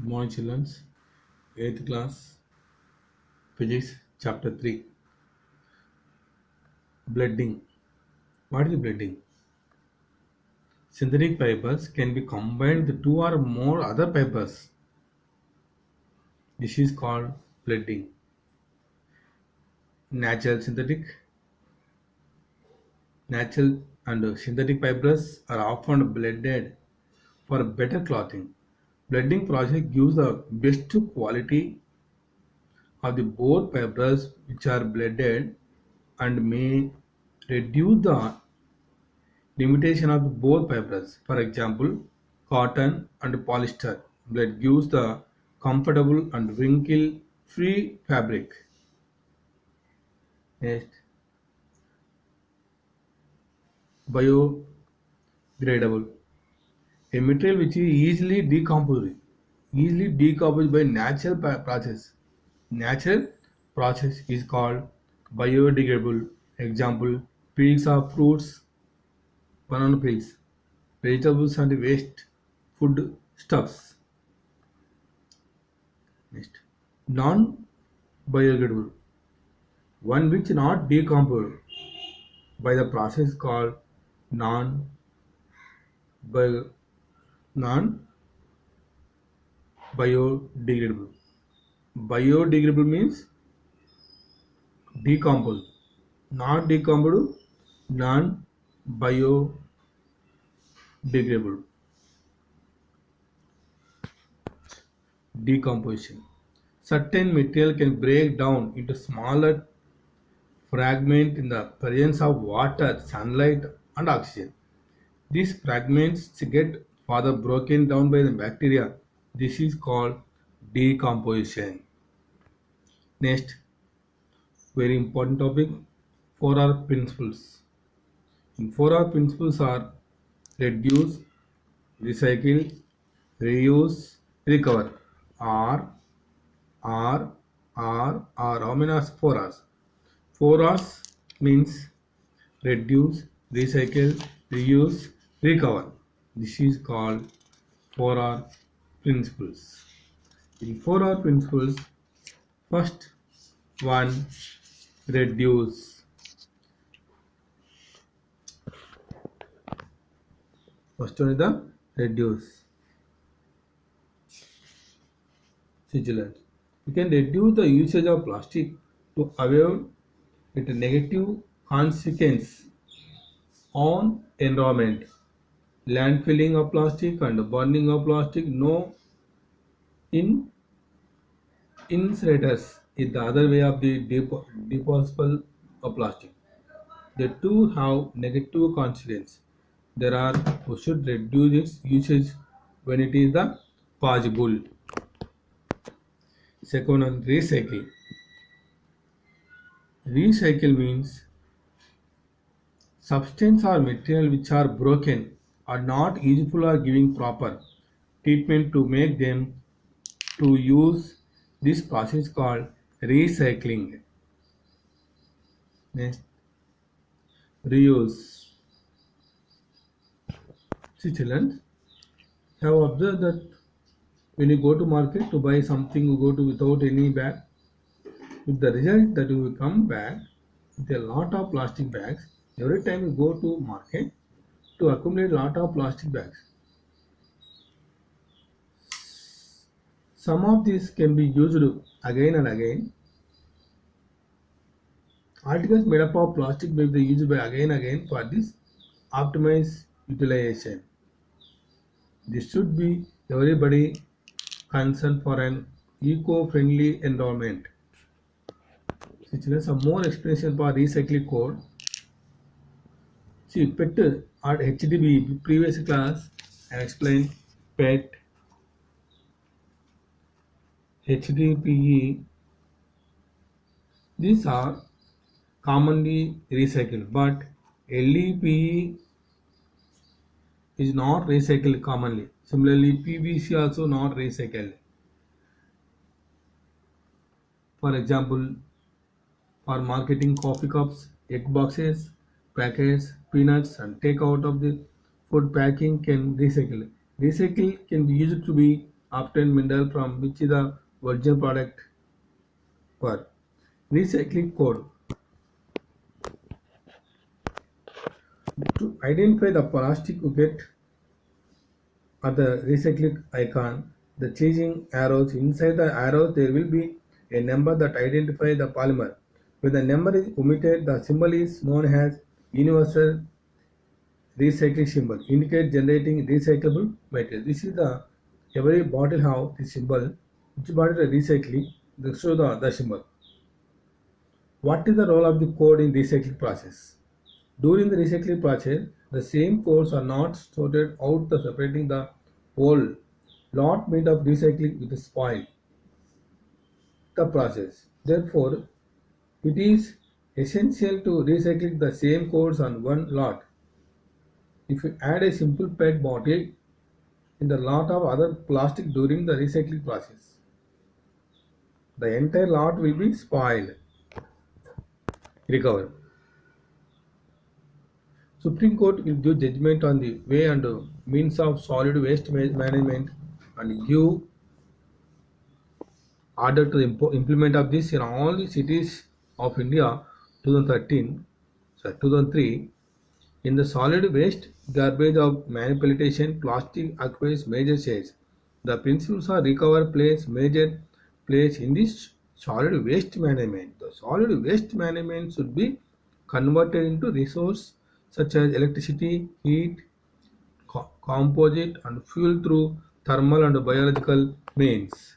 Good morning, children. 8th class, Physics, Chapter 3. Blending. What is blending? Synthetic fibers can be combined with two or more other fibers. This is called blending. Natural and synthetic fibers are often blended for better clothing. Blending process gives the best quality of the both fibers which are blended and may reduce the limitation of both fibers. For example, cotton and polyester blend gives the comfortable and wrinkle-free fabric. Next, biodegradable, a material which is easily decomposed by process. Natural process is called biodegradable. Example: peels of fruits, banana peels, vegetables and waste food stuffs. Next, non-biodegradable, one which not decomposed by the process called non non-biodegradable. Biodegradable means decomposed, not decomposed, non-biodegradable. Decomposition. Certain material can break down into smaller fragments in the presence of water, sunlight, and oxygen. These fragments get further broken down by the bacteria. This is called decomposition. Next, very important topic, 4R principles. In 4R principles are reduce, recycle, reuse, recover. R. How many R's? 4 R's. 4 R's means reduce, recycle, reuse, recover. This is called 4R principles. In 4R principles, first one, reduce. First one is the reduce. Vigilant. We can reduce the usage of plastic to avoid its negative consequence on environment. Landfilling of plastic and burning of plastic, no incinerators is the other way of the disposal of plastic. The two have negative consequence. We should reduce its usage when it is the possible. Second one, recycle. Recycle means substance or material which are broken are not useful or giving proper treatment to make them to use. This process called recycling. Next, reuse. See children, have observed that when you go to market to buy something, you go to without any bag, with the result that you will come back with a lot of plastic bags. Every time you go to market to accumulate a lot of plastic bags. Some of these can be used again and again. Articles made up of plastic may be used by again and again for this optimized utilization. This should be everybody concerned for an eco-friendly environment. Some more explanation for recycling code. See, PET or HDB, previous class I explained PET, HDPE. These are commonly recycled, but LEPE is not recycled commonly. Similarly, PVC also not recycled. For example, for marketing coffee cups, egg boxes, packets, peanuts, and take out of the food packing can recycle. Recycle can be used to be obtained mineral from which the original product were. Recycling code. To identify the plastic bucket or the recycling icon, the changing arrows. Inside the arrows there will be a number that identifies the polymer. When the number is omitted, the symbol is known as universal recycling symbol, indicate generating recyclable material. This is the every bottle have the symbol. Which bottle is recycling? They show the symbol. What is the role of the code in recycling process? During the recycling process, the same codes are not sorted out, the separating the whole lot made of recycling with spoil the process. Therefore, it is essential to recycle the same codes on one lot. If you add a simple PET bottle in the lot of other plastic during the recycling process, the entire lot will be spoiled. Recover. Supreme Court will give judgment on the way and means of solid waste management and give order to implement of this in all the cities of India 2003. In the solid waste garbage of manipulation, plastic occupies major shares. The principles of recover plays major place in this solid waste management. The solid waste management should be converted into resource such as electricity, heat, composite and fuel through thermal and biological means.